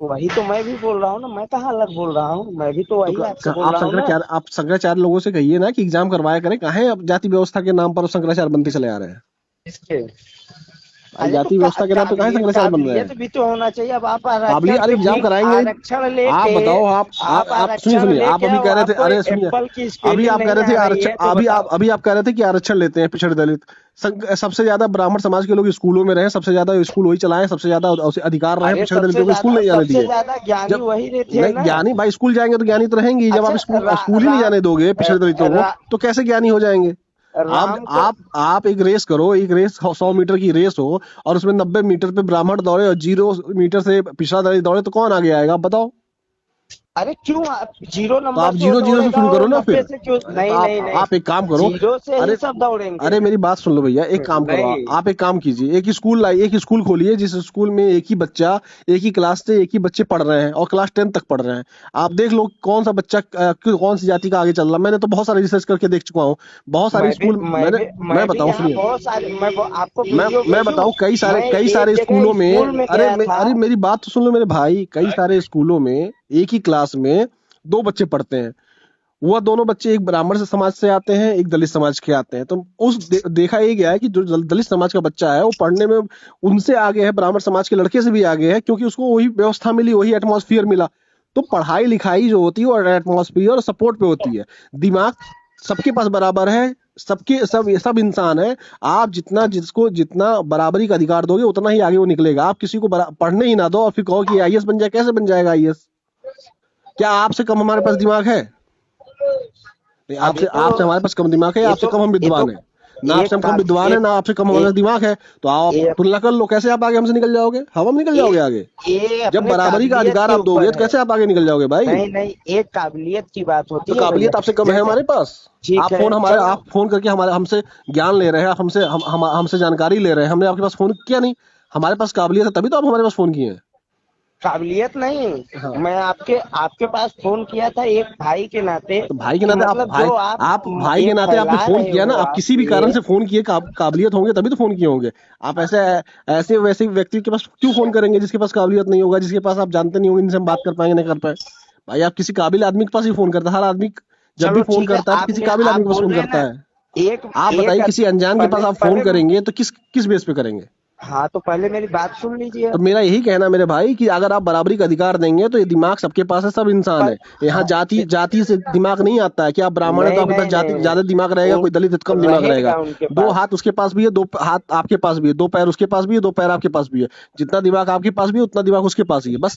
वही तो मैं भी बोल रहा हूँ ना, मैं कहाँ अलग बोल रहा हूँ, मैं भी तो तो वही आपसे बोल रहा हूँ ना। आप शंकराचार्य लोगों से कहिए ना कि एग्जाम करवाया करें, काहे अब जाति व्यवस्था के नाम पर वो शंकराचार्य बनते चले आ रहे हैं। इसके भाई अरे तो जाति व्यवस्था के नाम पे काहे शंकराचार्य बन रहे काबिलियत हैं। भी तो होना चाहिए। अब आप काबिलियत, आरक्षण अरे पे एग्जाम ठीक, कराएंगे नहीं। आरक्षण लेके आप बताओ, आप आप सुनिए आरक्षण सुनिए, आप लेके अभी और कह रहे थे, आपको अरे सुनिए, एप्पल की अभी स्पेलिंग आप कह नहीं रहे थे आ रही आरक्षण, है तो बताओ। अभी आप कह रहे थे कि आरक्षण लेते हैं पिछड़े दलित। सबसे ज्यादा ब्राह्मण समाज के लोग स्कूलों में रहे, सबसे ज्यादा स्कूल वही चलाएं, सबसे ज्यादा अधिकार रहे, अरे पिछड़े दलितों को स्कूल नहीं जाने दिए। सबसे ज्यादा ज्ञानी जब वही रहते हैं नहीं, ना। ज्ञानी भाई स्कूल जाएंगे तो ज्ञानी तो रहेंगे ही। जब अच्छा आप स्कूल ही नहीं जाने दोगे पिछड़े दलितों को, रा, तो कैसे ज्ञानी हो जाएंगे। राम को आप एक रेस करो, एक रेस 100 मीटर की रेस हो, और उसमें 90 मीटर पे ब्राह्मण दौड़े और 0 मीटर से पिछड़ा दलित दौड़े, तो कौन आगे आएगा आप बताओ। अरे क्यों आप जीरो तो नंबर आप से वो 0-0 से दौड़ेगा शुरू करो और ना फिर। 90 से क्यों? अरे तो नहीं नहीं नहीं, आप एक काम करो। जीरो से ही अरे सब दौड़ेंगे। अरे मेरी बात सुन लो भैया, एक काम करो, नहीं आप एक काम कीजिए, एक स्कूल खोलिए जिस स्कूल में एक ही बच्चा, एक ही क्लास से एक ही बच्चे पढ़ रहे हैं और क्लास 10 तक पढ़ रहे हैं। आप देख लो कौन सा बच्चा कौन सी जाति का आगे चल रहा है। मैंने तो बहुत सारे रिसर्च करके देख चुका हूँ। बहुत सारे स्कूल मैंने, मैं मैं भी बताऊं यहाँ सुनिए, बहुत सारे आपको वीडियो मैं भेजूं। बताऊं मैं कई एक सारे जगह स्कूलों स्कूल में, में गया था। अरे मेरी बात तो सुन लो मेरे भाई, कई सारे स्कूलों में एक ही क्लास में 2 बच्चे पढ़ते हैं। वह दोनों बच्चे एक ब्राह्मण से समाज से आते हैं, एक दलित समाज के आते हैं। तो देखा ये गया है कि जो दलित समाज का बच्चा है वो पढ़ने में उनसे आगे है, ब्राह्मण समाज के लड़के से भी आगे है, क्योंकि उसको वही व्यवस्था मिली, वही एटमॉस्फेयर मिला। तो पढ़ाई लिखाई जो होती है वो एटमॉस्फेयर और सपोर्ट पे होती है। दिमाग सबके पास बराबर है, सबके सब इंसान है। आप जिसको जितना बराबरी का अधिकार दोगे उतना ही आगे वो निकलेगा। आप किसी को पढ़ने ही ना दो और फिर कहो कि आईएएस बन जाए, कैसे बन जाएगा आईएएस। क्या आपसे कम हमारे पास दिमाग है? नहीं, अब आपसे हमारे पास कम दिमाग है, आपसे कम हम ये तो विद्वान है। ना आपसे एक हम कम विद्वान है, ना आपसे कम हमारे एक पास दिमाग है। तो आप ये तुलना कर लो, कैसे आप आगे हमसे निकल जाओगे, हम निकल ये जाओगे आगे। ये जब अपने बराबरी का काबिलियत अधिकार के आप दोगे ऊपर तो है। कैसे आप आगे निकल जाओगे भाई। नहीं नहीं, एक काबिलियत की बात तो होती है भैया। काबिलियत आपसे कम है जैसे हमारे पास। ठीक है चलो। आप फोन करके हमारे हमसे ज्ञान ले रहे हैं, आप हमसे जानकारी ले रहे हैं। हमने आपके पास फोन किया नहीं। हमारे पास काबिलियत है तभी तो आप हमारे पास फोन किए हैं। काबिलियत नहीं, हाँ, मैं आपके आपके पास फोन किया था एक भाई के नाते, तो भाई के कि नाते मतलब जो आप भाई के एक नाते आपने फैला फोन रहे किया ना, हो आप आप किसी भी कारण ये। से फोन किए, काबिलियत होंगे तभी तो फोन किए होंगे। आप ऐसे वैसे व्यक्ति के पास क्यों फोन करेंगे जिसके पास काबिलियत नहीं होगा, जिसके पास आप जानते नहीं होंगे इनसे हम बात कर पाएंगे नहीं कर पाए। भाई आप किसी काबिल आदमी के पास ही फोन करता है। हर आदमी जब भी चलो फोन ठीक है, करता है तो किसी काबिल आप आदमी के पास बोल फोन रहे हैं करता ना। है। एक आप एक बताइए, किसी अनजान के पास पहले आप फोन पहले करेंगे तो किस बेस पे करेंगे। हाँ तो पहले मेरी बात सुन लीजिए। तो मेरा यही कहना मेरे भाई कि अगर आप बराबरी का अधिकार देंगे तो ये दिमाग सबके पास है, सब इंसान है। यहाँ हाँ जाति से दिमाग नहीं आता है कि आप ब्राह्मण है तो नहीं आपके पास नहीं जाति नहीं, ज्यादा दिमाग रहेगा, उन कोई दलित है तो कम दिमाग रहेगा। रहेगा उनके 2 हाथ पास। उसके पास भी है, 2 हाथ आपके पास भी है, 2 पैर उसके पास भी है, 2 पैर आपके पास भी है। जितना दिमाग आपके पास भी है उतना दिमाग उसके पास ही है, बस।